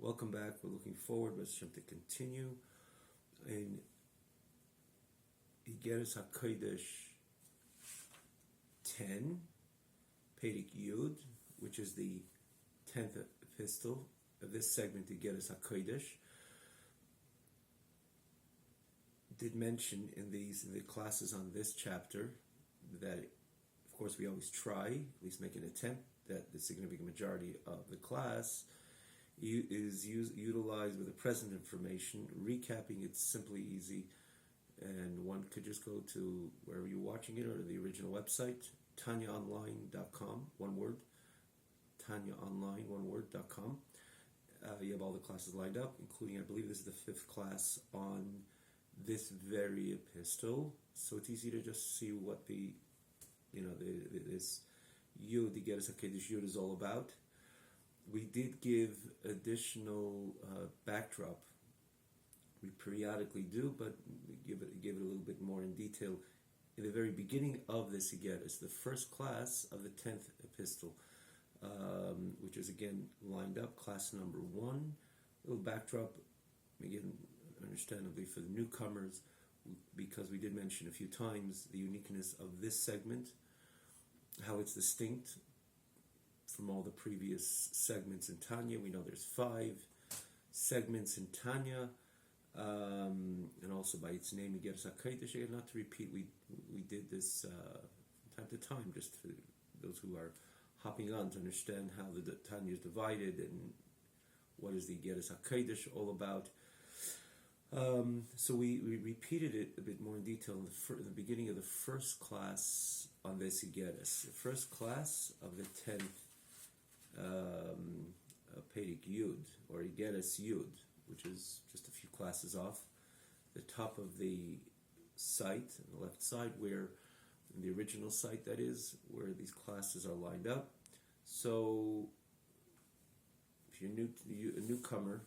Welcome back. We're looking forward, B'ez Hashem, to continue in Igeres HaKodesh 10, Perek Yud, which is the 10th epistle of this segment, Igeres HaKodesh. Did mention in the classes on this chapter that, of course, we always try, at least make an attempt, that the significant majority of the class is utilized with the present information. Recapping, it's simply easy, and one could just go to wherever you're watching it or the original website, tanyaonline.com, one word, tanyaonline, one word.com. You have all the classes lined up, including, I believe this is the 5th class on this very epistle, so it's easy to just see what this Yud, the Igeres HaKodesh Yud, is all about. We did give additional backdrop. We periodically do, but we give it a little bit more in detail in the very beginning of this Igeres, the first class of the 10th epistle, which is again lined up, class number 1. A little backdrop, again, understandably for the newcomers, because we did mention a few times the uniqueness of this segment, how it's distinct from all the previous segments in Tanya. We know there's 5 segments in Tanya, and also by its name, Igeres HaKodesh. Again, not to repeat, we did this from time to time, just for those who are hopping on to understand how the Tanya is divided and what is the Igeres HaKodesh all about. So we repeated it a bit more in detail in the beginning of the first class on this Igeres, the first class of the 10th Perek Yud, or Igeres Yud, which is just a few classes off. The top of the site, on the left side, where, in the original site that is, where these classes are lined up. So, if you're a newcomer,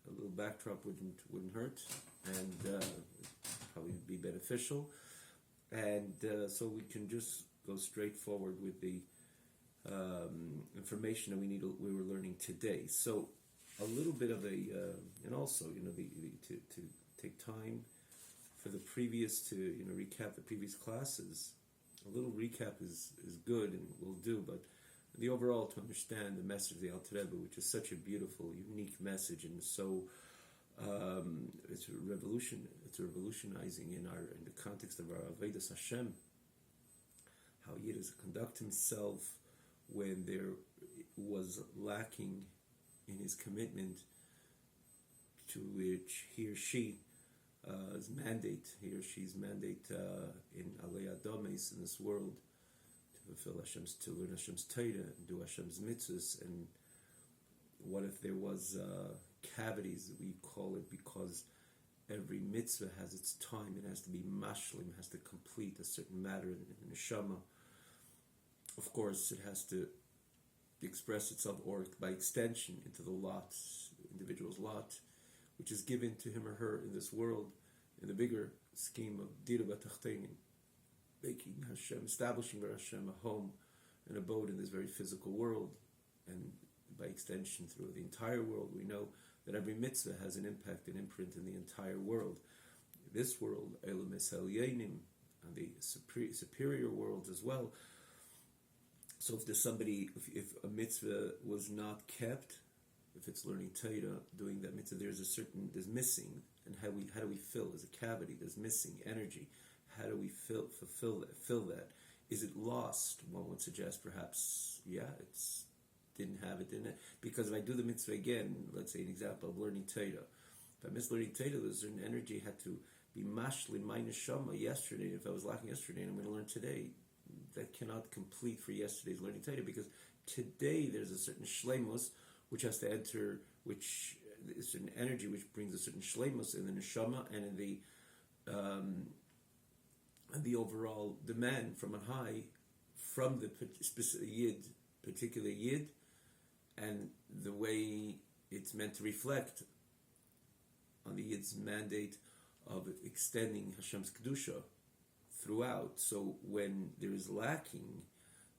a little backdrop wouldn't hurt, and probably be beneficial. And so we can just go straight forward with the information that we were learning today. So a little bit of and also, to take time for the previous, to recap the previous classes. A little recap is good and will do, but the overall, to understand the message of the Alter Rebbe, which is such a beautiful, unique message, and so it's revolutionizing in the context of our Avodas Hashem, how Yid is to conduct himself when there was lacking in his commitment to which he or she his mandate, he or she's mandate in Alei Adomes, in this world, to fulfill to learn Hashem's Torah and do Hashem's mitzvahs. And what if there was cavities, we call it, because every mitzvah has its time. It has to be mashlim, it has to complete a certain matter in the neshama. Of course, it has to express itself, or by extension, into the lot, individual's lot, which is given to him or her in this world, in the bigger scheme of Dira B'Tachtenim, making Hashem, establishing for Hashem a home, an abode in this very physical world, and by extension through the entire world. We know that every mitzvah has an impact, an imprint in the entire world. This world, Elam Esel Yenim, and the superior worlds as well. So if there's somebody, if a mitzvah was not kept, if it's learning Torah, doing that mitzvah, there's missing, and how do we fill? There's a cavity, there's missing energy. How do we fill that? Is it lost? One would suggest perhaps, didn't it? Because if I do the mitzvah again, let's say an example of learning Torah, if I miss learning Torah, there's a certain energy had to be mashli my neshama yesterday. If I was lacking yesterday and I'm going to learn today, that cannot complete for yesterday's learning Torah, because today there's a certain shleimus which has to enter, which is a certain energy which brings a certain shleimus in the neshama and in the overall demand from on high, from the specific particular yid, and the way it's meant to reflect on the yid's mandate of extending Hashem's kedusha throughout. So when there is lacking,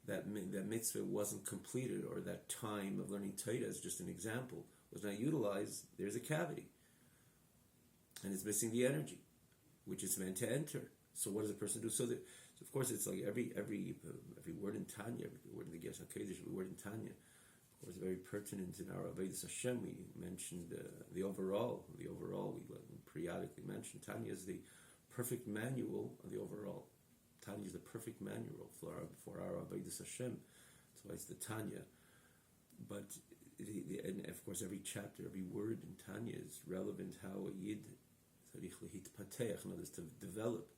that mitzvah wasn't completed, or that time of learning Torah is just an example, was not utilized, there's a cavity. And it's missing the energy, which is meant to enter. So what does a person do? So of course, it's like every word in Tanya, every word in the Geras HaKodesh, every word in Tanya, of course, very pertinent in our Avodas Hashem. We mentioned the overall. We periodically mention Tanya is the perfect manual of the overall. Tanya is the perfect manual for our Avodas Hashem. That's why it's the Tanya. But and of course, every chapter, every word in Tanya is relevant. How a Yid tzarich lehitpatech, in others to develop,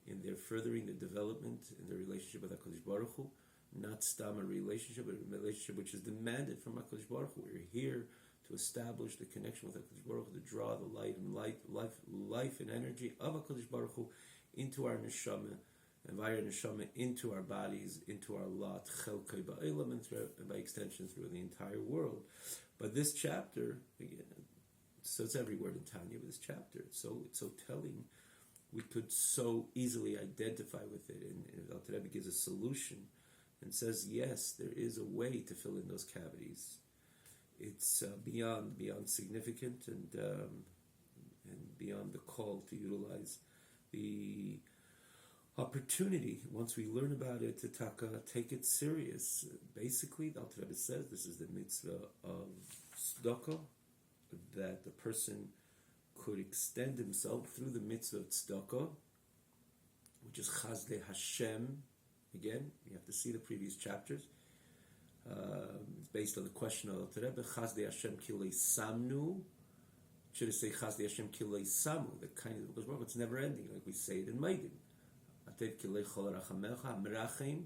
in their furthering the development in their relationship with HaKadosh Baruch Hu, not stam a relationship, but a relationship which is demanded from HaKadosh Baruch Hu. We're here to establish the connection with HaKadosh Baruch Hu, to draw the life and energy of HaKadosh Baruch Hu into our neshama, and via our neshama into our bodies, into our lot, chelkai ba'olam, and by extension through the entire world. But this chapter, again, so it's every word in Tanya, but this chapter, it's so telling. We could so easily identify with it, and Alter Rebbe gives a solution and says, yes, there is a way to fill in those cavities. It's beyond significant and beyond the call to utilize the opportunity, once we learn about it, to take it serious. Basically, the Alter Rebbe says this is the mitzvah of tzedakah, that the person could extend himself through the mitzvah of tzedakah, which is Chazdei Hashem. Again, you have to see the previous chapters. It's based on the question of Alter Rebbe, Chazdei Hashem kilei samnu. Should I say Chazdei Hashem kilei samu? The kind of, because it's never ending, like we say it in Maidim. Atev kilei chol rachamecha merachim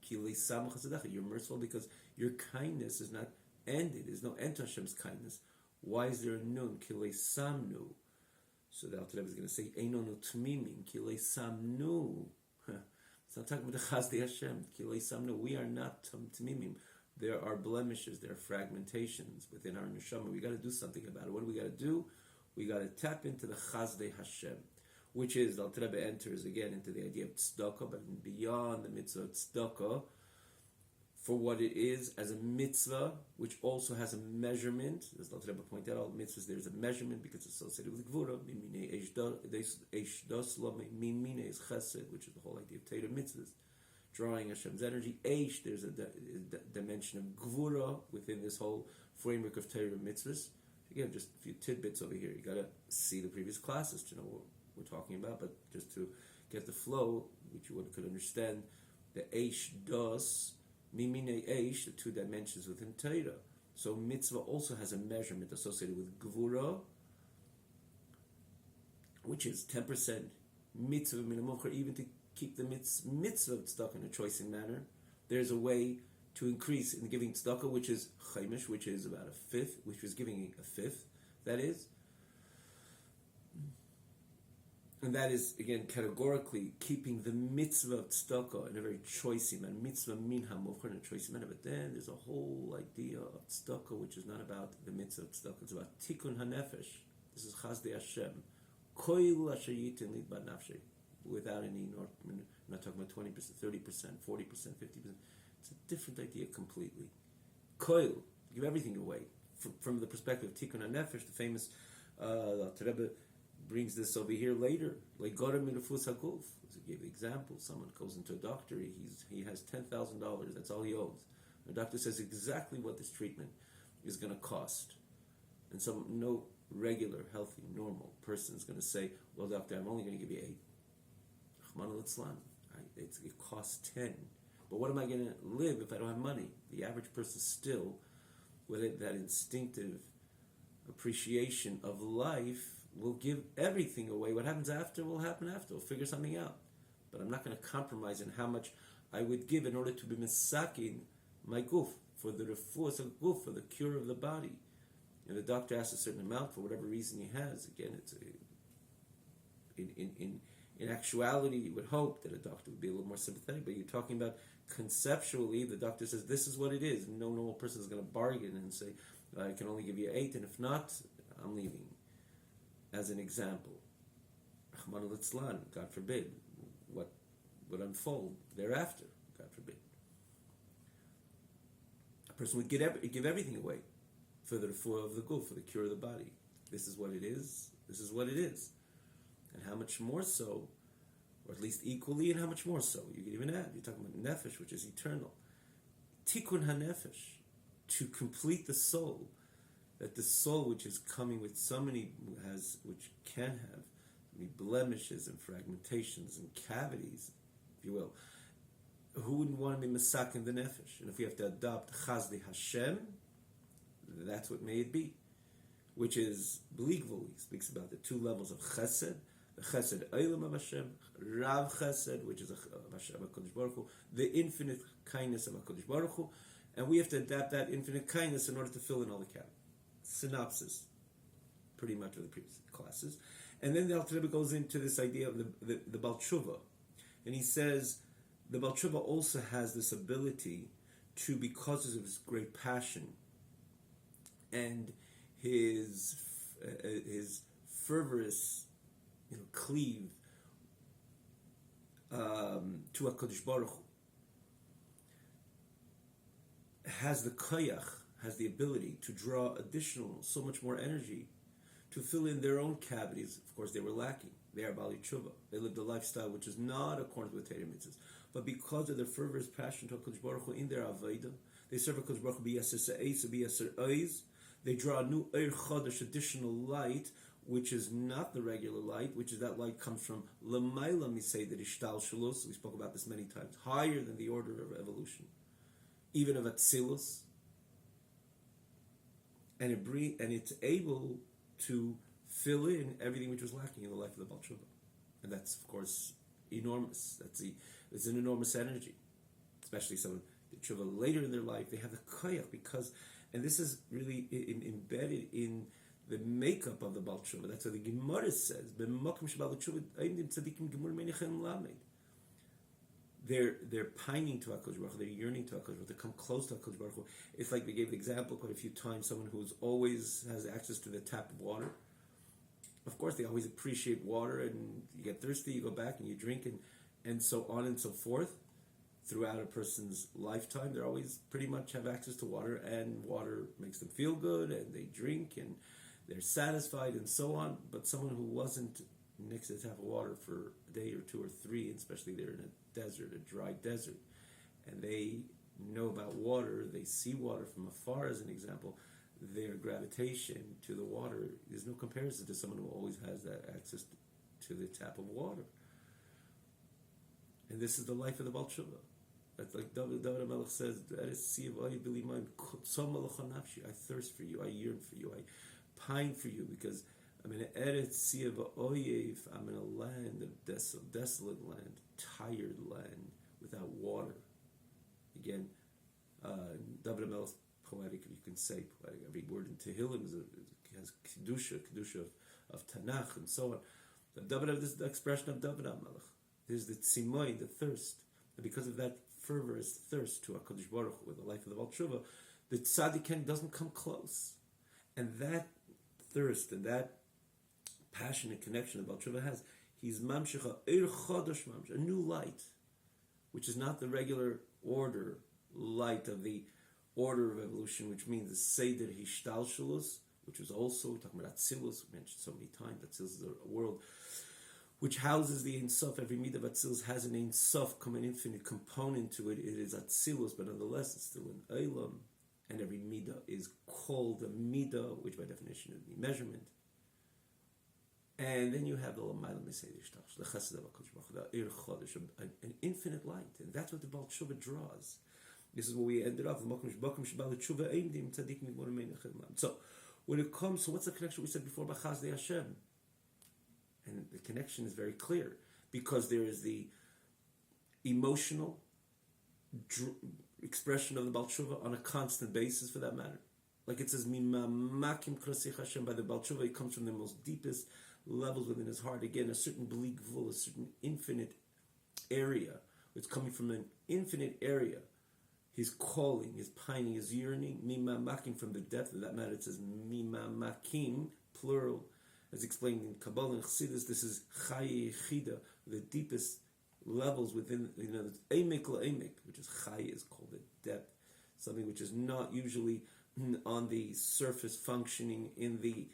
kilei samu chasadecha. You're merciful because your kindness is not ended. There's no end to Hashem's kindness. Why is there a nun? Kilei samnu. So the Alter Rebbe is going to say, Einonu tmimim, kilei samnu. It's not talking about the Chazdei Hashem. Kilei samnu. We are not tmimim. There are blemishes, there are fragmentations within our neshama. We got to do something about it. What do we got to do? We got to tap into the Chazdei Hashem, which is, the Alter Rebbe enters again into the idea of tzedakah, but beyond the mitzvah of tzedakah, for what it is as a mitzvah, which also has a measurement. As the Alter Rebbe pointed out, all mitzvahs, there's a measurement because it's associated with gvura. Mimine eish dasla, mimine is chesed, which is the whole idea of Torah mitzvahs, drawing Hashem's energy. Eish, there's a dimension of gvura within this whole framework of Torah mitzvahs. Again, just a few tidbits over here. You got to see the previous classes to know what we're talking about, but just to get the flow, which you could understand, the eish das, Mimine Eish, the two dimensions within Torah. So mitzvah also has a measurement associated with Gvura, which is 10% mitzvah minamucher, even to keep the mitzvah of tzedakah in a choicing manner. There's a way to increase in giving tzedakah, which is chaimish, which is about a fifth, which was giving a fifth, that is. And that is, again, categorically keeping the mitzvah of tzedakah in a very choicey manner. Mitzvah min hamocher in a choicey manner. But then there's a whole idea of tzedakah, which is not about the mitzvah of tzedakah. It's about tikkun hanefesh. This is Chazdei Hashem. Koil asher yitin lid ba nafshei. Without any, we're not talking about 20%, 30%, 40%, 50%. It's a different idea completely. Koil, give everything away. From the perspective of tikkun hanefesh, the famous Alter Rebbe brings this over here later. Like Gorem Mirufus Hakuf. To give an example, someone goes into a doctor, he has $10,000, that's all he owes. The doctor says exactly what this treatment is going to cost. And no regular, healthy, normal person is going to say, well, doctor, I'm only going to give you 8. Rahman al-Islam. It costs 10. But what am I going to live if I don't have money? The average person still, with that instinctive appreciation of life, will give everything away. What happens after will happen after. We'll figure something out. But I'm not going to compromise in how much I would give in order to be misakin my guf, for the refuah of guf, for the cure of the body. And the doctor asks a certain amount for whatever reason he has. Again, it's in actuality, you would hope that a doctor would be a little more sympathetic, but you're talking about conceptually, the doctor says, this is what it is. No normal person is going to bargain and say, I can only give you 8, and if not, I'm leaving. As an example, Rahman al-Islam, God forbid, what would unfold thereafter, God forbid. A person would give everything away for the refuah of the guf, for the cure of the body. This is what it is. This is what it is. And how much more so, or at least equally, and how much more so? You can even add, you're talking about nefesh, which is eternal. Tikkun hanefesh, to complete the soul, that the soul which is coming with so many, which can have many blemishes and fragmentations and cavities, if you will. Who wouldn't want to be masakin the nefesh? And if we have to adopt chazdi Hashem, that's what may it be, which is Bligvul. He speaks about the two levels of chesed, the chesed olam of Hashem, Rav chesed, which is Hashem HaKadosh Baruch Hu, the infinite kindness of HaKadosh Baruch Hu, and we have to adapt that infinite kindness in order to fill in all the categories. Synopsis, pretty much of the previous classes. And then the Alter Rebbe goes into this idea of the Baal Tshuva, and he says the Baal Tshuva also has this ability to, because of his great passion and his fervorous, cleave to HaKadosh Baruch Hu, has the koyach, has the ability to draw additional, so much more energy to fill in their own cavities. Of course, they were lacking. They are Bali Tshuva. They lived a lifestyle which is not according to the Torah mitzvahs. But because of their fervous passion to HaKadosh Baruch Hu in their Avodah, they serve HaKadosh Baruch Hu b'yaser se'eis, b'yaser oiz. They draw a new Eir Chodesh, additional light, which is not the regular light, which is that light comes from L'mayla Misei, the Ishtal Shalus. We spoke about this many times. Higher than the order of evolution, even of Atzilus. And it's able to fill in everything which was lacking in the life of the Baal Tshuva. And that's, of course, enormous. It's an enormous energy. Especially someone, the Tshuva later in their life, they have the koyach because, and this is really embedded in the makeup of the Baal Tshuva. That's what the Gemara says. They're pining to HaKadosh Baruch Hu, they're yearning to HaKadosh Baruch Hu, to come close to HaKadosh Baruch Hu. It's like they gave the example quite a few times, someone who's always has access to the tap of water. Of course, they always appreciate water, and you get thirsty, you go back and you drink, and so on and so forth. Throughout a person's lifetime, they always pretty much have access to water, and water makes them feel good, and they drink, and they're satisfied, and so on. But someone who wasn't next to the tap of water for a day or two or three, especially they're in a desert, a dry desert, and they know about water, they see water from afar as an example, their gravitation to the water, there's no comparison to someone who always has that access to the tap of water. And this is the life of the Baal Tshuva. That's like David HaMelech says, I thirst for you, I yearn for you, I pine for you, because I'm in Eretz Sieva Oyev. I'm in a land of desolate land, tired land, without water. Again, David HaMelech, poetic, if you can say poetic. Every word in Tehillim has kedusha of Tanakh and so on. This is the expression of David HaMelech. There's the tzimoy, the thirst, and because of that fervorous thirst to HaKadosh Baruch Hu, with the life of the Baal Tshuva, the tzaddik doesn't come close, and that thirst and that passionate connection that Baal Tshuva has, he's mamshecha eir chodesh mamsh, a new light, which is not the regular order light of the order of evolution, which means the seder hishtalshelus, which was also talking about Atzilus. We mentioned so many times Atzilus is a world which houses the Ein Sof. Every midah of Atzilus has an Ein Sof, come an infinite component to it. It is Atzilus, but nonetheless it's still an Eilam, and every midah is called a midah, which by definition would be measurement. And then you have the Lamayla Mesedish Tach, the Chesed of HaKadosh Baruch Hu, the Ir Chodesh, an infinite light, and that's what the Baal Tshuva draws. This is where we ended off. So, when it comes, so what's the connection we said before about Chazdei Hashem? And the connection is very clear, because there is the emotional expression of the Baal Tshuva on a constant basis, for that matter. Like it says, Mimamakim Krasich Hashem, by the Baal Tshuva, it comes from the most deepest levels within his heart. Again, a certain Bligvul, a certain infinite area. It's coming from an infinite area. His calling, his pining, his yearning, Mimamakim, from the depth of that matter. It says Mimamakim, plural, as explained in Kabbalah and Chassidus. This is Chaye Chida, the deepest levels within, Emek La Emek, which is Chaye, is called the depth, something which is not usually on the surface functioning in the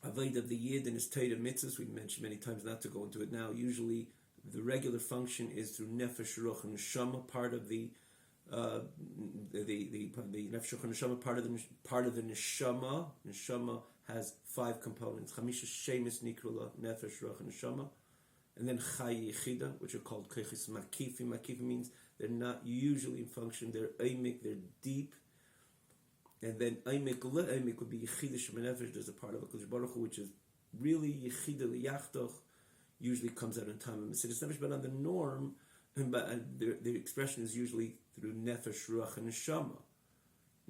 Avodah of the Yid and his Torah mitzvahs. We mentioned many times not to go into it now. Usually, the regular function is through nefesh, ruach, and neshama, part of the nefesh, ruach, and neshama, part of the neshama. Neshama has 5 components. Chamisha shemis nikrula nefesh, ruach, and neshama, and then chay yichida, which are called keiches makifim. Makifim means they're not usually in function. They're eimik, they're deep. And then Aimek would be Yechida Shemanefesh. There's a part of HaKadosh Baruch Hu which is really Yechida L'Yachtoch, usually comes out in time of Mesidus Nefesh, but on the norm, the expression is usually through Nefesh, Ruach, and Neshama.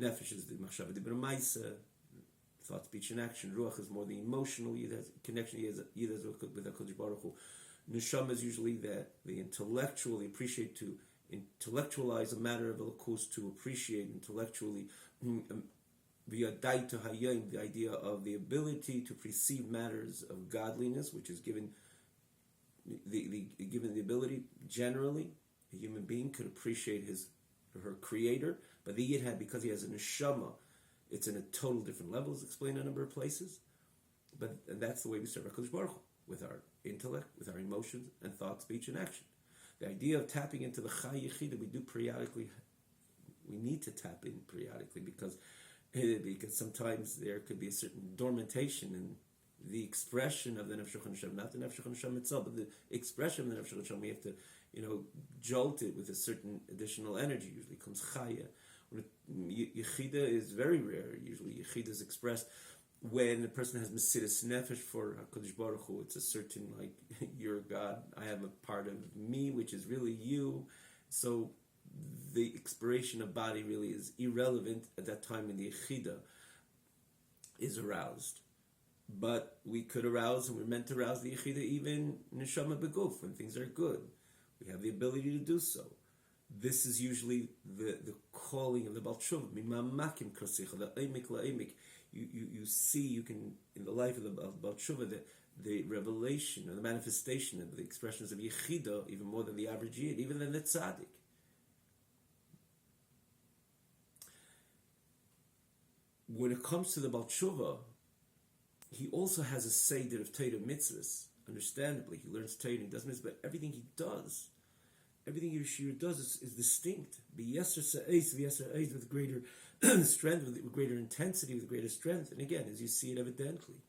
Nefesh is the Machshava Dibur Maisa, thought, speech, and action. Ruach is more the emotional connection he has with HaKadosh Baruch Hu. Neshama is usually the intellectual, they appreciate to intellectualize a matter of Elokus, to appreciate intellectually the idea of the ability to perceive matters of godliness, which is given the ability. Generally, a human being could appreciate his or her creator, but the Yid, because he has a neshama, it's in a total different level, as explained in a number of places. But that's the way we serve HaKadosh Baruch Hu, with our intellect, with our emotions, and thought, speech, and action. The idea of tapping into the Chay Yechida we do periodically. We need to tap in periodically because sometimes there could be a certain dormantation in the expression of the Nefesh Hashem, not the Nefesh Hashem itself, but the expression of the Nefesh Hashem. We have to, jolt it with a certain additional energy. Usually comes Chaya. Yechida is very rare. Usually Yechida is expressed when a person has Mesidus Nefesh for HaKadosh Baruch Hu. It's a certain, like, you're God, I have a part of me, which is really you. So the expiration of body really is irrelevant at that time when the Yechida is aroused. But we could arouse, and we're meant to arouse the Yechida even Neshama Beguf, when things are good. We have the ability to do so. This is usually the calling of the Baal Tshuva, Mimamakim Krasicha, the Eimik La'eimik. You see, you can, in the life of the Baal Tshuva, the revelation or the manifestation of the expressions of Yechida, even more than the average Yid, even than the Tzaddik. When it comes to the Baal Tshuva, he also has a seder of Torah mitzvahs. Understandably, he learns Torah and he does mitzvahs, but everything Yeshua does is distinct. B'yeser sa'ez, with greater strength, with greater intensity, with greater strength. And again, as you see it evidently,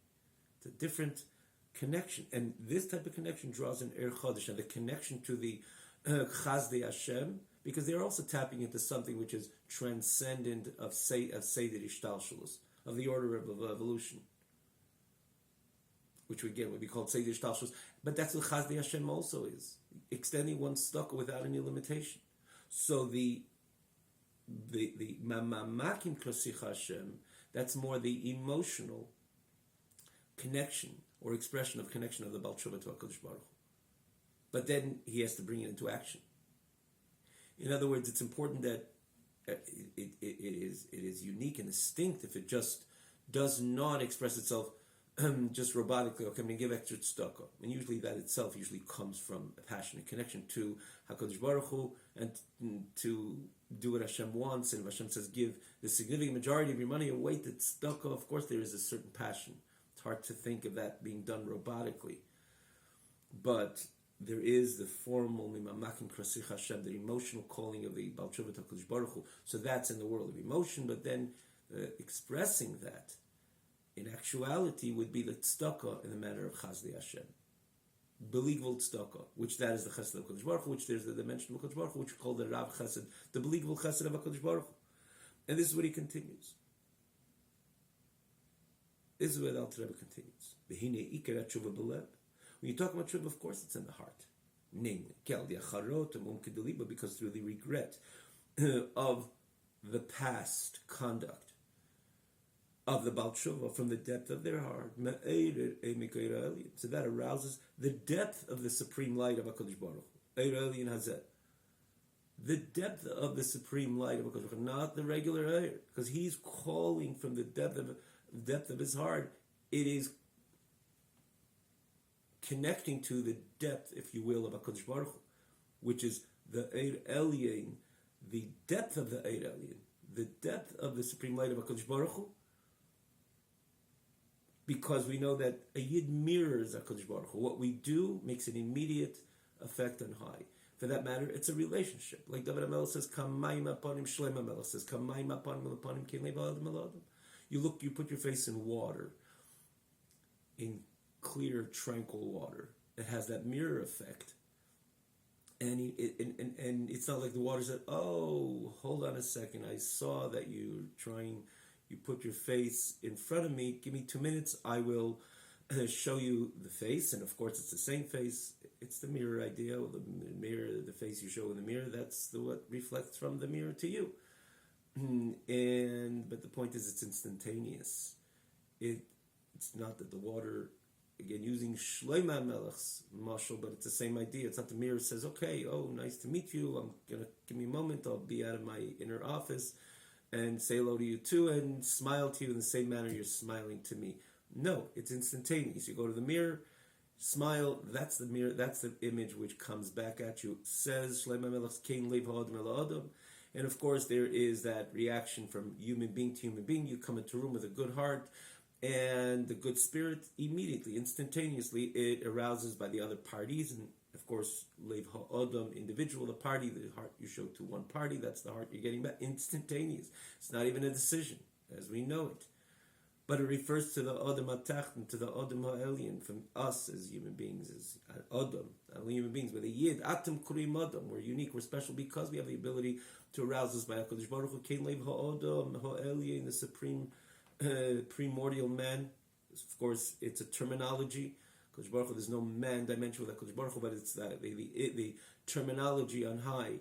it's a different connection. And this type of connection draws an Er Chodesh, and the connection to the Chazdei Hashem, because they're also tapping into something which is transcendent of Seder Ishtalshalus, of the order of evolution, which again would be called Seder Ishtalshalus. But that's what Chazdei Hashem also is, extending one's stucco without any limitation. So the Mamamakim Krasich Hashem, that's more the emotional connection or expression of connection of the Baal Tshuva to HaKadosh Baruch Hu. But then he has to bring it into action. In other words, it's important that it is unique and distinct if it just does not express itself just robotically. Okay, I'm going to give extra tzedakah, and usually that itself comes from a passionate connection to HaKadosh Baruch Hu and to do what Hashem wants. And if Hashem says give the significant majority of your money away to tzedakah, of course there is a certain passion. It's hard to think of that being done robotically, but there is the formal Mimamakim Krasich Hashem, the emotional calling of the Baal Tshuva to HaKadosh Baruch Hu. So that's in the world of emotion, but then expressing that in actuality would be the tzedakah in the manner of Chazdei Hashem. Beligvul tzedakah, which that is the chesed of HaKadosh Baruch Hu, which there's the dimension of HaKadosh Baruch Hu, which we call the Rav Chesed, the beligvul chesed of HaKadosh Baruch Hu. And this is what he continues. This is what Al Rebbe continues. V'hinei ikar tshuva b'lev. When you talk about tshuva, of course, it's in the heart. Namely, because through the regret of the past conduct of the Baal Tshuva from the depth of their heart, so that arouses the depth of the supreme light of HaKadosh Baruch Hu. The depth of the supreme light of HaKadosh Baruch Hu, not the regular air, because he's calling from the depth of his heart. It is connecting to the depth, if you will, of HaKadosh Baruch Hu, which is the Eir Elyon, the depth of the Eir Elyon, the depth of the supreme light of HaKadosh Baruch Hu, because we know that a Yid mirrors HaKadosh Baruch Hu. What we do makes an immediate effect on high. For that matter, it's a relationship. Like David HaMelech says, Kamayim aponim, Shlomo HaMelech says, Kamayim aponim aponim, Kein lev ha'adam al adam. You put your face in water, in clear, tranquil water. It has that mirror effect. And it's not like the water said, oh, hold on a second, I saw that you put your face in front of me, give me 2 minutes, I will show you the face. And of course it's the same face, it's the mirror idea, the face you show in the mirror, that's what reflects from the mirror to you. But the point is, it's instantaneous. It's not that the water, again, using Shlomo HaMelech's mashal, but it's the same idea. It's not the mirror says, okay, oh, nice to meet you, I'm going to give me a moment, I'll be out of my inner office and say hello to you too and smile to you in the same manner you're smiling to me. No, it's instantaneous. You go to the mirror, smile, that's the mirror, that's the image which comes back at you. Says Shlomo HaMelech's Kein lev ha'adam al adam. And of course there is that reaction from human being to human being. You come into a room with a good heart and the good spirit, immediately, instantaneously, it arouses by the other parties. And of course, lev ha'adam, individual, the party, the heart you show to one party, that's the heart you're getting back, instantaneous. It's not even a decision, as we know it. But it refers to the Adam HaTachton, to the Adam HaElyon, from us as human beings, as Adam, human beings. We're the Yid, Atam Kurim Adam. We're unique, we're special because we have the ability to arouse us by HaKadosh Baruch Hu, Kein lev ha'adam ha'elyon, the supreme primordial man. Of course, it's a terminology. HaKadosh Baruch Hu, there's no man dimension with HaKadosh Baruch Hu, but it's the terminology on high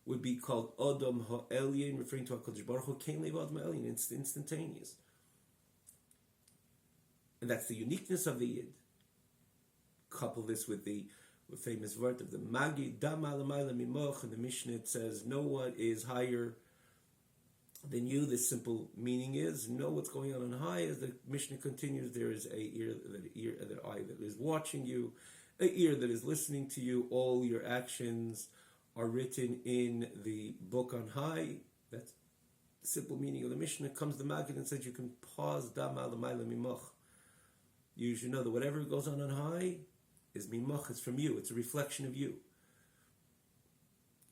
would be called Adam ha'elyon, referring to HaKadosh Baruch Hu, Kein lev ha'adam ha'elyon. It's instantaneous. And that's the uniqueness of the Yid. Couple this with the famous word of the Magi, Dam alamayla mimoch, and the Mishnah, it says, know what is higher than you. The simple meaning is, know what's going on high. As the Mishnah continues, there is an eye that is watching you, an ear that is listening to you. All your actions are written in the book on high. That's the simple meaning of the Mishnah. Comes the Maggid and says you can pause Dam alamayla mimoch. You should know that whatever goes on high is mimach, it's from you, it's a reflection of you.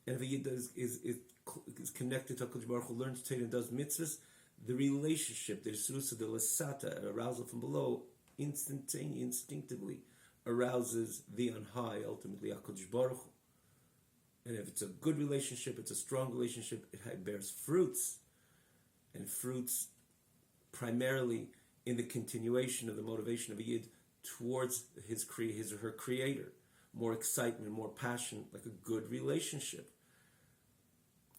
And if a Yid is connected to HaKadosh Baruch Hu, learns Torah and does mitzvahs, the relationship, the Yisrusa, the Lasata, arousal from below, instinctively arouses the on high, ultimately HaKadosh Baruch Hu. And if it's a good relationship, it's a strong relationship, it bears fruits. And fruits primarily in the continuation of the motivation of a Yid towards his or her creator. More excitement, more passion, like a good relationship.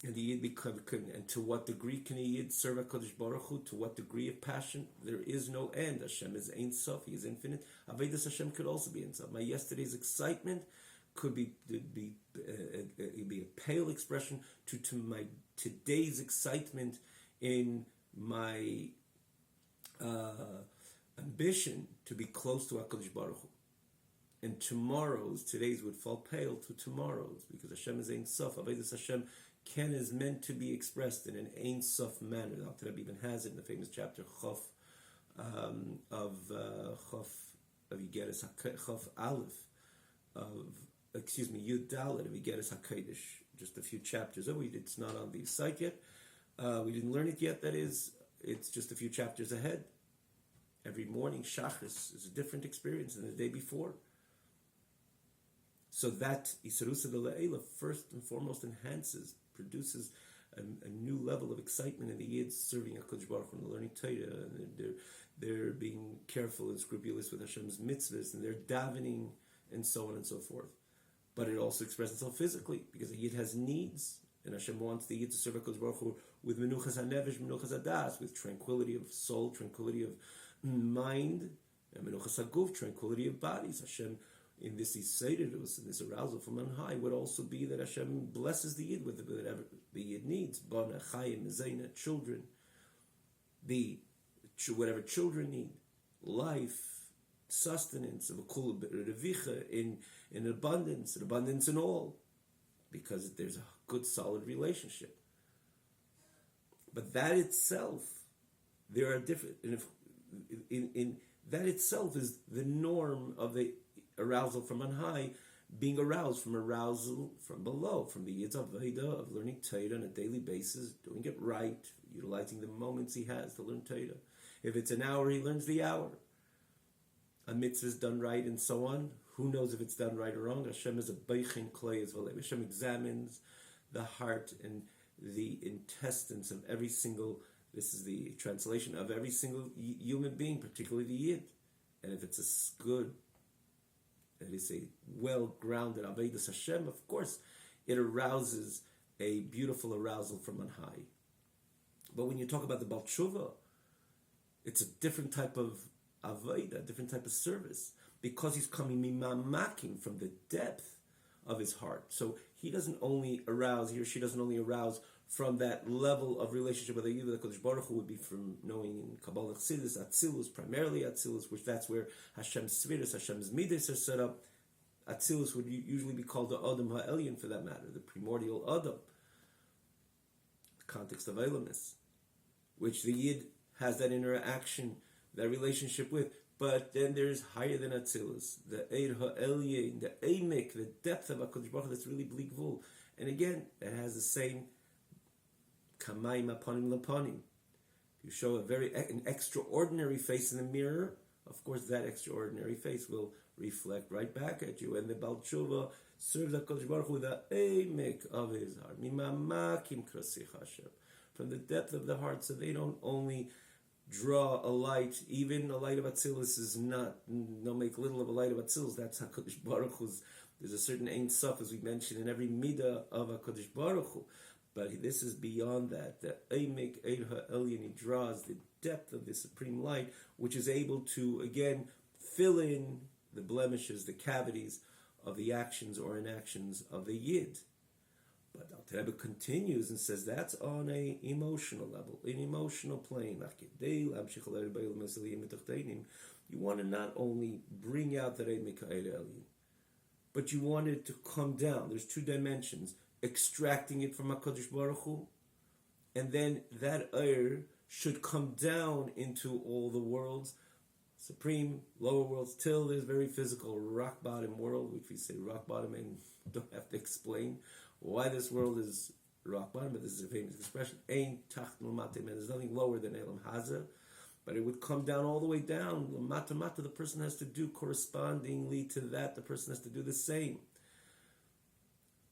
And the Yid and to what degree can a Yid serve HaKadosh Baruch Hu? To what degree of passion? There is no end. Hashem is Ein Sof, He is infinite. Avodas Hashem could also be Ein Sof. My yesterday's excitement could be a pale expression to my today's excitement in my ambition to be close to HaKadosh Baruch Hu. And today's would fall pale to tomorrow's, because Hashem is Ein Sof. Avodas Hashem is meant to be expressed in an Ein Sof manner. The Alter Rebbe even has it in the famous chapter Chof of Yigeres Chof Aleph Yud Dalet of Yigeres HaKodesh. Just a few chapters. It's not on the site yet. We didn't learn it yet. That is, it's just a few chapters ahead. Every morning, Shachris is a different experience than the day before. So that Isarusa de Le'ela first and foremost produces a new level of excitement in the Yid serving HaKadosh Baruch Hu and learning Torah, and they're being careful and scrupulous with Hashem's mitzvahs, and they're davening, and so on and so forth. But it also expresses itself physically, because the Yid has needs, and Hashem wants the Yid to serve HaKadosh Baruch Hu with menuchas hanevesh, menuchas hadas, with tranquility of soul, tranquility of mind, and menuchas haguf, tranquility of bodies. Hashem, in this Yisaidus, in this arousal from on high, would also be that Hashem blesses the Yid with whatever the Yid needs. Bana, chayim, mezayna, children, whatever children need, life, sustenance, of a kul revicha, in abundance in all, because there's a good solid relationship. But that itself, there are different, and if in that itself is the norm of the arousal from on high, being aroused from arousal from below, from the Yid's Aveda of learning Torah on a daily basis, doing it right, utilizing the moments he has to learn Torah. If it's an hour, he learns the hour. A mitzvah is done right and so on. Who knows if it's done right or wrong? Hashem is a beichin klei as well. Hashem examines the heart and the intestines of every single, this is the translation, of every single human being, particularly the Yid. And if it's a good, that is a well-grounded Avedus Hashem, of course, it arouses a beautiful arousal from on high. But when you talk about the Baal Tshuva, it's a different type of Aveda, a different type of service, because he's coming mimamaking from the depth of his heart. So he doesn't only arouse, he or she doesn't only arouse from that level of relationship with the Yid, the Kodesh Baruch Hu, would be from knowing in Kabbalah Chassidus, Atzilus, primarily Atzilus, which that's where Hashem's Svirus, Hashem's Midas are set up. Atzilus would usually be called the Adam HaElyon for that matter, the primordial Adam, the context of Elamis, which the Yid has that interaction, that relationship with. But then there's higher than Atzilus, the Eir HaElyon, the Eimek, the depth of HaKadosh Baruch Hu, that's really Bligvul. And again, it has the same Kamayim Aponim Laponim. You show an extraordinary face in the mirror, of course that extraordinary face will reflect right back at you. And the Baal Tshuva serves HaKadosh Baruch Hu with the Eimek of his heart. Mimamakim Krasich Hashem. From the depth of the heart, so they don't only draw a light, even a light of Atzilus is not, don't make little of a light of Atzilus, that's HaKadosh Baruch Hu's, there's a certain Ein Sof, as we mentioned, in every midah of HaKadosh Baruch Hu. But this is beyond that. The Eimek Eir HaElyon, he draws the depth of the supreme light, which is able to, again, fill in the blemishes, the cavities of the actions or inactions of the Yid. But Alter Rebbe continues and says that's on an emotional level, an emotional plane. You want to not only bring out that Eimek Eir HaElyon, but you want it to come down. There's two dimensions. Extracting it from HaKadosh Baruch Hu, and then that Eir should come down into all the worlds, supreme, lower worlds, till there's very physical rock bottom world, which we say rock bottom and don't have to explain why this world is rock bottom, but this is a famous expression, Ein Tacht L'Mata, there's nothing lower than Elam Hazeh, but it would come down all the way down, L'Mata Mata, the person has to do correspondingly to that, the person has to do the same.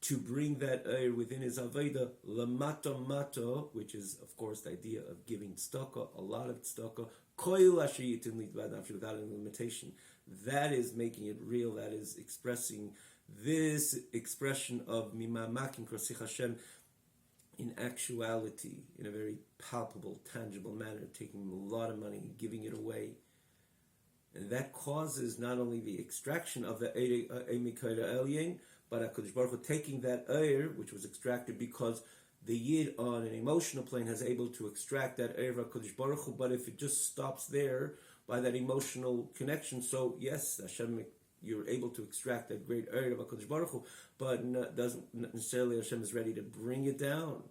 To bring that Eir within his Aveda, L'Mata Mata, which is, of course, the idea of giving tzedakah, a lot of tzedakah, Koil Asher Yitin Lidvad Nafshi, without any limitation. That is making it real, that is expressing this expression of Mimamakim Krasich Hashem in actuality, in a very palpable, tangible manner, taking a lot of money, giving it away. And that causes not only the extraction of the Eimek Eir HaElyon, but HaKadosh Baruch Hu taking that Eir, which was extracted because the Yid on an emotional plane has able to extract that Eir of HaKadosh Baruch Hu, but if it just stops there by that emotional connection, so yes, Hashem, you're able to extract that great Eir of HaKadosh Baruch Hu, but doesn't necessarily Hashem is ready to bring it down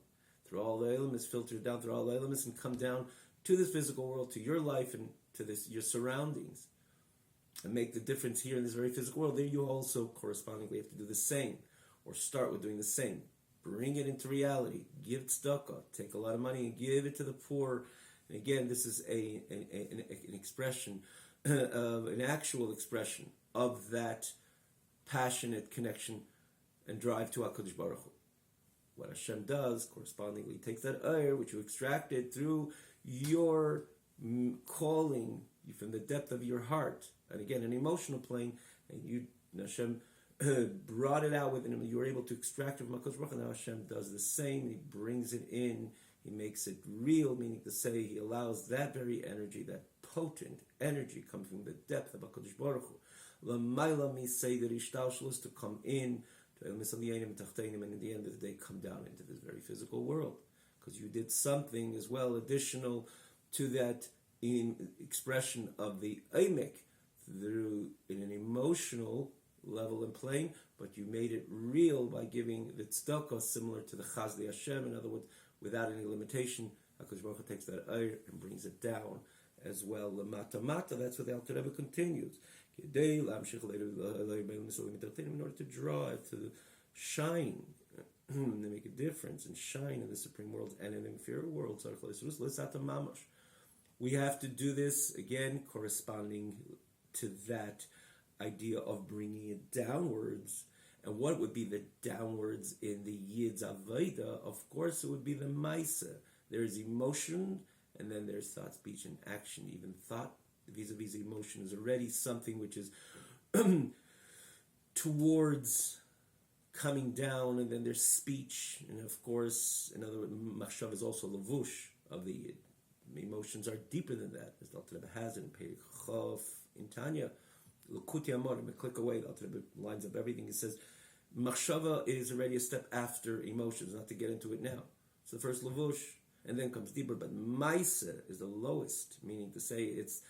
through all the elements, filter it down through all the elements and come down to this physical world, to your life and to this your surroundings. And make the difference here in this very physical world. There you also correspondingly have to do the same, or start with doing the same. Bring it into reality. Give tzedakah. Take a lot of money and give it to the poor. And again, this is an expression, an actual expression of that passionate connection and drive to HaKadosh Baruch Hu. What Hashem does, correspondingly, takes that Eir, which you extracted through your calling from the depth of your heart, and again, an emotional plane, and Hashem brought it out within him, you were able to extract it from HaKadosh Baruch Hu. Now Hashem does the same, he brings it in, he makes it real, meaning to say, he allows that very energy, that potent energy coming from the depth of HaKadosh Baruch Hu, L'mayla miseder ishtalshlus, to come in, to El Misalyanim and Tachtainim, and in the end of the day, come down into this very physical world, because you did something as well additional to that in expression of the Eimek, through in an emotional level and plane, but you made it real by giving the tzedakah similar to the Chazdei Hashem, in other words, without any limitation, HaKadosh Baruch Hu takes that air and brings it down as well. Lamata mata, that's what the Alter Rebbe continues. In order to draw it, to shine, to make a difference and shine in the supreme world and in the inferior world. We have to do this again, corresponding to that idea of bringing it downwards. And what would be the downwards in the Yid's Avodah? Of course, it would be the Maisa. There is emotion, and then there's thought, speech, and action. Even thought vis-a-vis emotion is already something which is towards coming down, and then there's speech, and of course, in other words, machshav is also lavush of the Yid. Emotions are deeper than that, as the Alter Rebbe has in Perek Chof in Tanya. L'kuti Amorim, a click away, the Alter Rebbe lines up everything. He says, machshava is already a step after emotions, not to get into it now. So the first lavush, and then comes deeper, but maisa is the lowest, meaning to say it's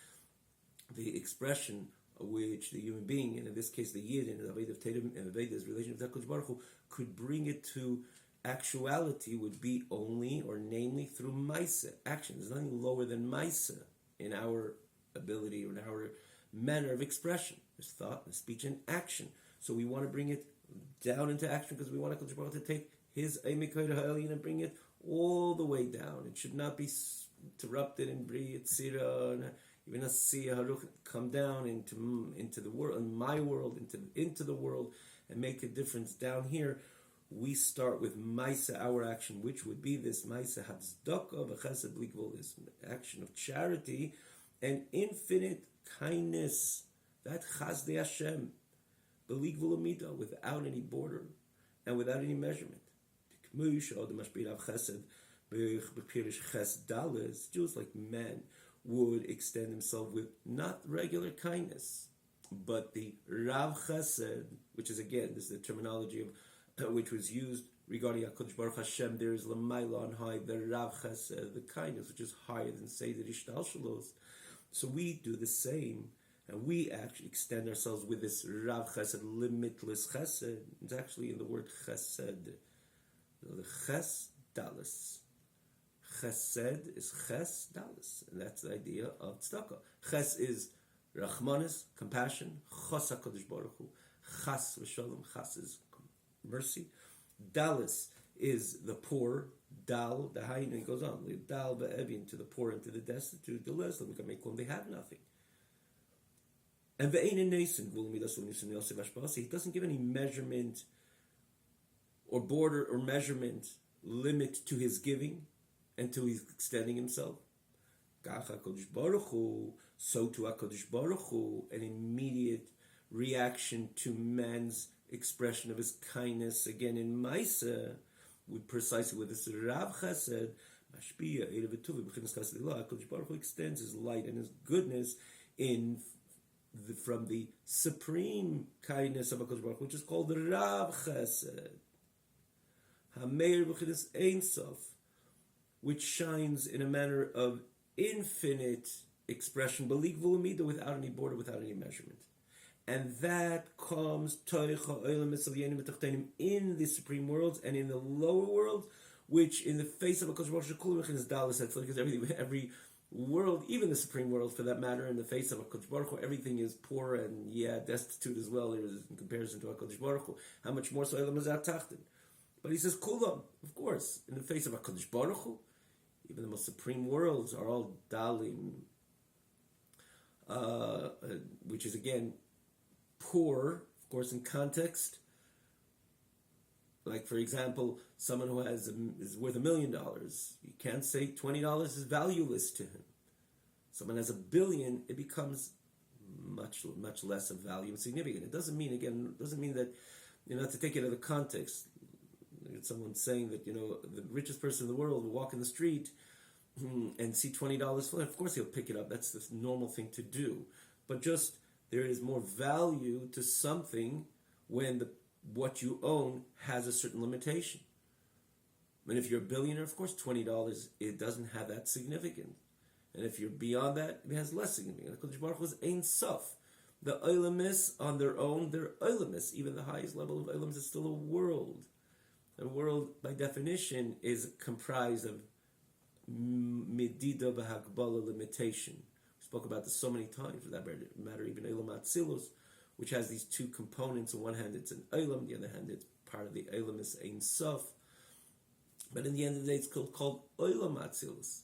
the expression of which the human being, and in this case the Yid, in the Avodah of Tatum and Avoda's relation with HaKadosh Baruch Hu, could bring it to actuality, would be only or namely through maisa, action. There's nothing lower than maisa in our ability or in our manner of expression. There's thought, there's speech, and action. So we want to bring it down into action because we want HaKadosh Baruch Hu to take his Eimikayr Ha'elin and bring it all the way down. It should not be interrupted in Bri Yitzira and even a Siya Haruch, come down into the world, in my world, into the world, and make a difference down here. We start with Maisa, our action, which would be this Maisa Havzdaka v'Chesed Blikvul, this action of charity and infinite kindness. That Chazdei Hashem, Blikvul Amida, without any border and without any measurement. Just like men would extend himself with not regular kindness, but the Rav Chesed, which is again, this is the terminology of which was used regarding HaKadosh Baruch Hashem. There is Lamaila on high, the Rav Chesed, the kindness, which is higher than say the Ishtalshalos. So we do the same, and we actually extend ourselves with this Rav Chesed, limitless Chesed. It's actually in the word Chesed. The Ches Dalis. Chesed is Ches Dalis, and that's the idea of tzedakah. Ches is Rachmanis, compassion. Chas HaKadosh Baruch Hu. Chas v'shalom. Chas is mercy. Dalis is the poor. Dal, the high, and it goes on. Dal ve'evin, to the poor and to the destitute. The less them can make when they have nothing. And ve'ein nesin v'ul midas u'nisun yosef hashpasi. He doesn't give any measurement or border or measurement limit to his giving and to his extending himself. Kach HaKadosh Baruch Hu, so to HaKadosh Baruch Hu, an immediate reaction to man's expression of his kindness, again in Maisa, with precisely with this Rav Chesed, Mashpia, Erev V'Tuvi, B'chinas Chesed Ilah, HaKadosh Baruch Hu extends his light and his goodness from the supreme kindness of HaKadosh Baruch Hu, which is called the Rav Chesed. Hameir B'chinas Ein Sof, which shines in a manner of infinite expression, without any border, without any measurement. And that comes in the supreme worlds and in the lower world, which in the face of HaKadosh Baruch Hu is Dalas, because every world, even the supreme world for that matter, in the face of HaKadosh Baruch Hu, everything is poor and destitute as well in comparison to HaKadosh Baruch Hu. How much more so Elam Hazat Tachten? But he says, Kulam, of course, in the face of HaKadosh Baruch Hu, even the most supreme worlds are all Dalim, which is again poor, of course, in context. Like, for example, someone who is worth $1 million, you can't say $20 is valueless to him. Someone has $1 billion, it becomes much less of value and significant. It doesn't mean that, to take it out of the context. Someone saying that, the richest person in the world will walk in the street and see $20 fly. Of course he'll pick it up. That's the normal thing to do. But just there is more value to something when what you own has a certain limitation. And if you're a billionaire, of course, $20, it doesn't have that significance. And if you're beyond that, it has less significance. HaKadosh Baruch Hu is Ein Sof. The Olamis on their own, they're Olamis. Even the highest level of Olamis is still a world. A world, by definition, is comprised of medida v'hagbala, limitation. We spoke about this so many times, for that matter, even Eilam Atzilus, which has these two components. On one hand, it's an Eilam, the other hand, it's part of the Eilam is Ein Sof. But in the end of the day, it's called Eilam Atzilus.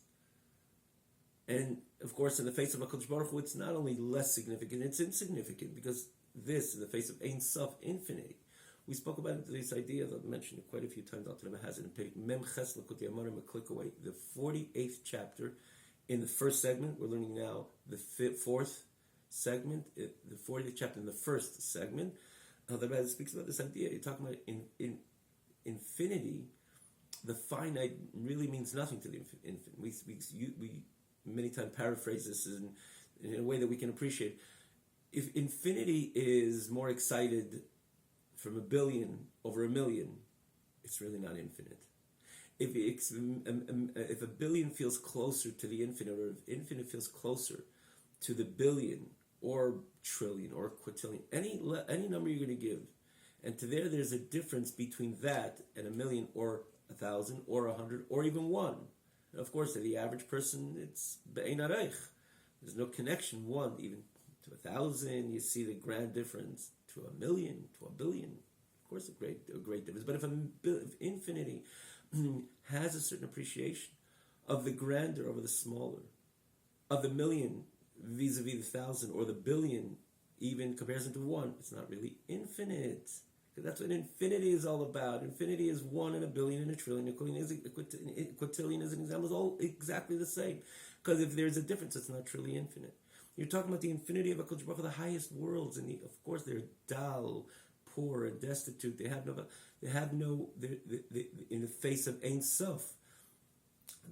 And of course, in the face of HaKadosh Baruch Hu, it's not only less significant, it's insignificant, because this, in the face of Ein Sof, infinity. We spoke about this idea that I mentioned it quite a few times. Al has it in page Mem Ches L'Kutei Amarim, a click away. The 48th chapter, in the first segment, we're learning now the fourth segment, the 40th chapter in the first segment. The Rebbe speaks about this idea. You're talking about in infinity. The finite really means nothing to the infinite. We many times paraphrase this in a way that we can appreciate. If infinity is more excited from a billion over a million, it's really not infinite. If a billion feels closer to the infinite, or if infinite feels closer to the billion or trillion or quintillion, any number you're going to give, and to there's a difference between that and a million or 1,000 or 100 or even one. And of course, to the average person, it's be'ein areich. There's no connection. One even to 1,000, you see the grand difference. To a million, to a billion, of course, a great difference. But if infinity has a certain appreciation of the grander over the smaller, of the million vis-a-vis the 1,000, or the billion, even in comparison to one, it's not really infinite. Because that's what infinity is all about. Infinity is one and a billion and a trillion. A quintillion, as an example, is all exactly the same. Because if there's a difference, it's not truly infinite. You're talking about the infinity of HaKadosh Baruch Hu, the highest worlds, and of course they're dull, poor, and destitute. They have no. In the face of Ein Sof,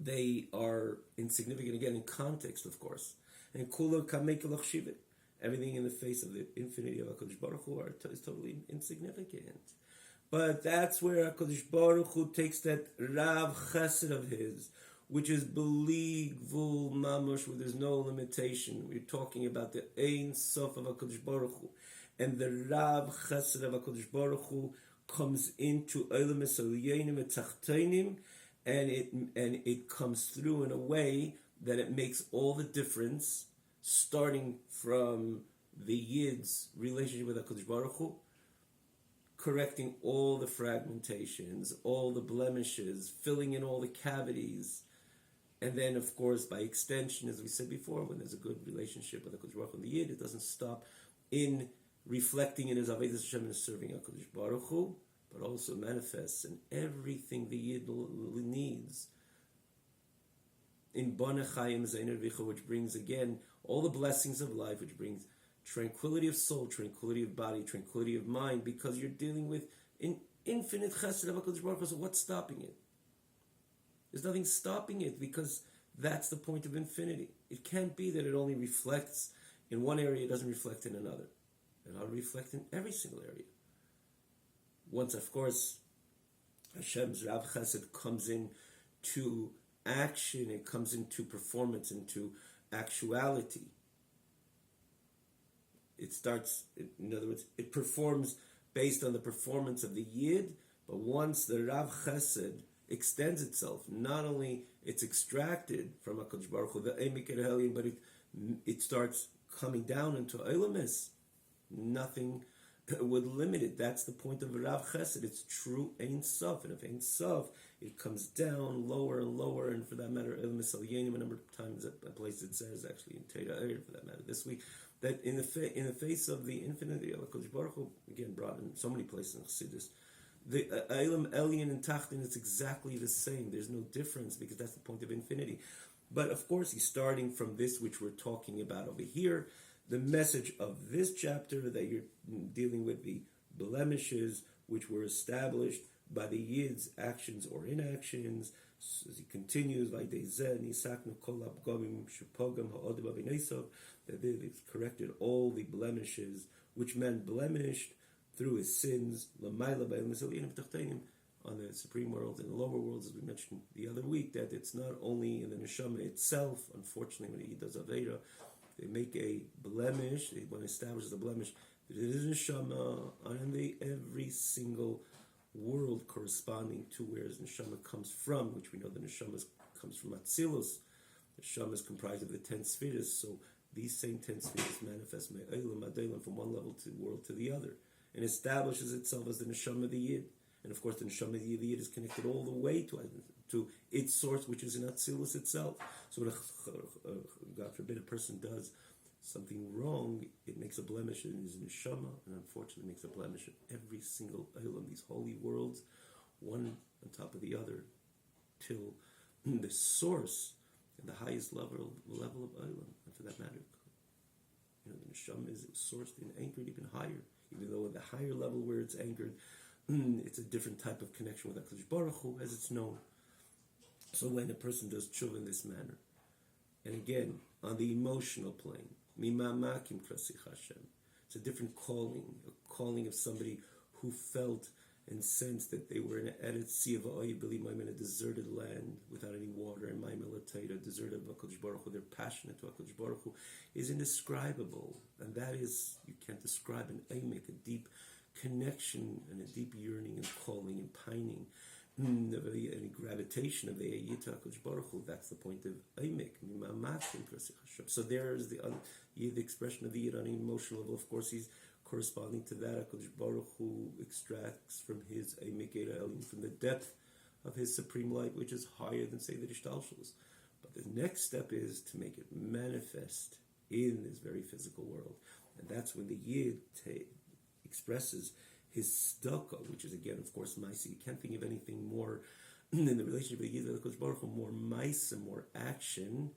they are insignificant again in context, of course. And Kula Kamek Lachshivit, everything in the face of the infinity of HaKadosh Baruch Hu is totally insignificant. But that's where HaKadosh Baruch Hu takes that Rav Chesed of his, which is Beli Gvul Mamush, where there's no limitation. We're talking about the Ein Sof of HaKadosh Baruch Hu. And the Rav Chesed of HaKadosh Baruch Hu comes into Olam Esalyenim et Tachteinim, and it comes through in a way that it makes all the difference, starting from the Yid's relationship with HaKadosh Baruch Hu, correcting all the fragmentations, all the blemishes, filling in all the cavities. And then, of course, by extension, as we said before, when there's a good relationship with HaKadosh Baruch Hu and the Yid, it doesn't stop in reflecting in his Avodas Hashem and serving HaKadosh Baruch Hu, but also manifests in everything the Yid needs. In Boneh Chaim Zeiner Vicha, which brings, again, all the blessings of life, which brings tranquility of soul, tranquility of body, tranquility of mind, because you're dealing with an infinite chesed of HaKadosh Baruch Hu. So what's stopping it? There's nothing stopping it, because that's the point of infinity. It can't be that it only reflects in one area, it doesn't reflect in another. It ought to reflect in every single area. Once, of course, Hashem's Rav Chesed comes into action, it comes into performance, into actuality. It starts, in other words, it performs based on the performance of the Yid, but once the Rav Chesed extends itself, not only it's extracted from HaKadosh Baruch Hu, the Emek Helion, but it starts coming down into Eilamis. Nothing would limit it. That's the point of Rav Chesed. It's true Ein Sof, and if Ein Sof, it comes down lower and lower, and for that matter, Eilamis Alyenim, a number of times a place it says, actually in Teda Eir, for that matter, this week, that in the face of the infinity of HaKadosh Baruch Hu, again brought in so many places in Chassidus, the Eilam Elyon and Tachtin is exactly the same. There's no difference, because that's the point of infinity. But of course, he's starting from this which we're talking about over here. The message of this chapter, that you're dealing with the blemishes which were established by the Yid's actions or inactions. As he continues, that they've corrected all the blemishes which men blemished through his sins, on the supreme world and the lower worlds, as we mentioned the other week, that it's not only in the neshama itself. Unfortunately, when he does Aveda, they make a blemish, they want to establish the blemish, that it is neshama, and every single world corresponding to where his neshama comes from, which we know the neshama is comes from Atzilus. The Neshama is comprised of the 10 spheres, so these same 10 spheres manifest from one level to world to the other, and establishes itself as the Neshama of the Yid. And of course, the Neshama of the Yid is connected all the way to its source, which is in Atzilus itself. So when, God forbid, a person does something wrong, it makes a blemish in his Neshama, and unfortunately makes a blemish in every single Olam, these holy worlds, one on top of the other, till the source and the highest level of Olam, and for that matter, the Neshama is sourced and anchored even higher, even though at the higher level where it's anchored, it's a different type of connection with HaKadosh Baruch Hu, as it's known. So when a person does tshuva in this manner, and again, on the emotional plane, it's a different calling, a calling of somebody who felt and sensed that they were in a deserted land without any water, and deserted of HaKadosh Baruch Hu. They're passionate to HaKadosh Baruch Hu is indescribable, and that is, you can't describe an emek, a deep connection and a deep yearning and calling and pining, and gravitation of the Yid to HaKadosh Baruch Hu. That's the point of emek. So there is the expression of the Yid on an emotional level. Of course, he's corresponding to that. HaKadosh Baruch Hu extracts from his emek elim, from the depth of his supreme light, which is higher than, say, the ishtalshelus. But the next step is to make it manifest in this very physical world, and that's when the Yid expresses his tzedakah, which is again, of course, maisa. You can't think of anything more in the relationship of the Yid and HaKadosh Baruch Hu, more maisa, more action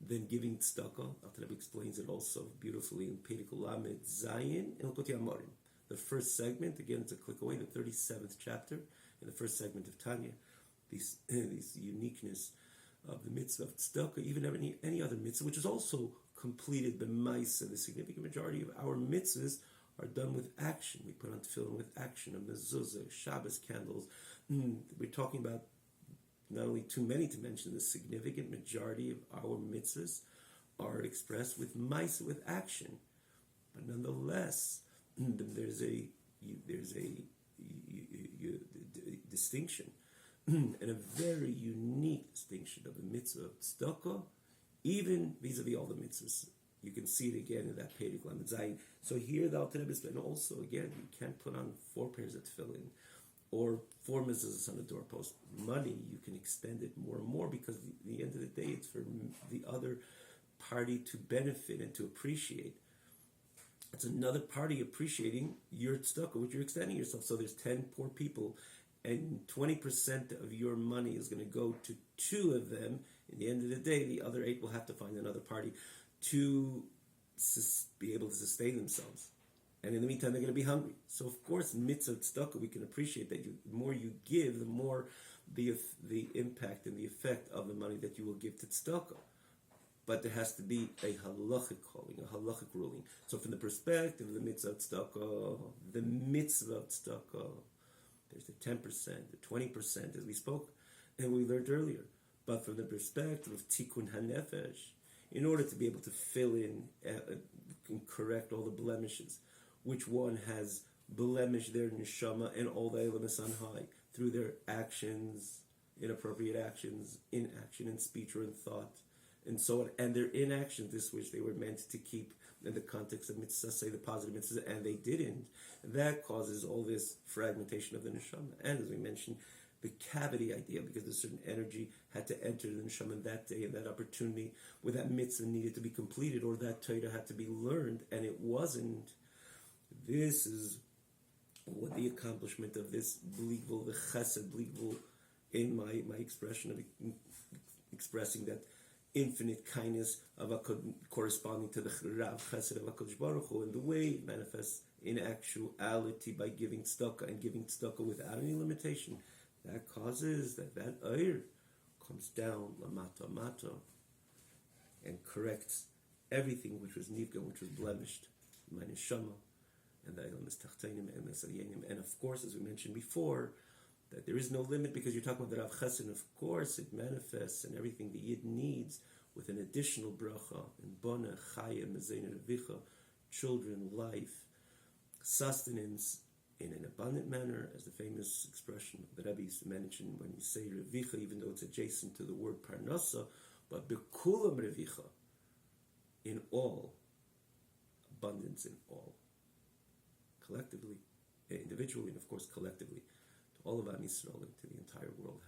than giving tzedakah. Alter Rebbe explains it also beautifully in Perek Lamed Zayin in Likutei Amarim. The first segment, again, it's a click away, the 37th chapter, in the first segment of Tanya, this uniqueness of the mitzvah of tzedakah, even any other mitzvah, which is also completed by maisa. The significant majority of our mitzvahs are done with action. We put on tefillin with action, a mezuzah, Shabbos candles. We're talking about not only too many to mention, the significant majority of our mitzvahs are expressed with maisa, with action. But nonetheless, there's a distinction, and a very unique distinction of the mitzvah of tzedakah, even vis-a-vis all the mitzvahs. You can see it again in that Perek Lamed Zayin. So here the Alter Rebbe is, and also again, you can't put on 4 pairs of tefillin or 4 mezuzahs on a doorpost. Money, you can extend it more and more, because at the end of the day, it's for the other party to benefit and to appreciate. It's another party appreciating your tzedakah, which you're extending yourself. So there's 10 poor people, and 20% of your money is going to go to 2 of them. At the end of the day, the other 8 will have to find another party to be able to sustain themselves. And in the meantime, they're going to be hungry. So of course, mitzvah tzedakah, we can appreciate that the more you give, the more the impact and the effect of the money that you will give to tzedakah. But there has to be a halachic calling, a halachic ruling. So from the perspective of the mitzvah tzedakah, there's the 10%, the 20%, as we spoke and we learned earlier. But from the perspective of tikkun hanefesh, in order to be able to fill in and correct all the blemishes, which one has blemished their neshama and all the elements on high through their actions, inappropriate actions, inaction in speech or in thought, and so on, and their inactions, this which they were meant to keep in the context of mitzvah, say the positive mitzvahs, and they didn't, that causes all this fragmentation of the neshama. And as we mentioned, the cavity idea, because a certain energy had to enter the neshama that day, and that opportunity where that mitzvah needed to be completed, or that Torah had to be learned, and it wasn't. This is what the accomplishment of this bligvul, the chesed bligvul, in my expression of expressing that infinite kindness of corresponding to the Rav Chesed of HaKadosh Baruch Hu, and the way it manifests in actuality by giving tzedakah, and giving tzedakah without any limitation, that causes that oir comes down lamata mata and corrects everything which was nifga, which was blemished, my neshama, and the elam is tachtainim and the and of course, as we mentioned before, that there is no limit, because you're talking about the Rav Chesed, and of course it manifests in everything the Yid needs with an additional bracha in bona, chaya, mezena, revicha, children, life, sustenance, in an abundant manner, as the famous expression the Rebbe used to mention when you say revicha, even though it's adjacent to the word parnasa, but bekulam revicha, in all, abundance in all, collectively, individually, and of course collectively, to all of Am Yisrael and to the entire world.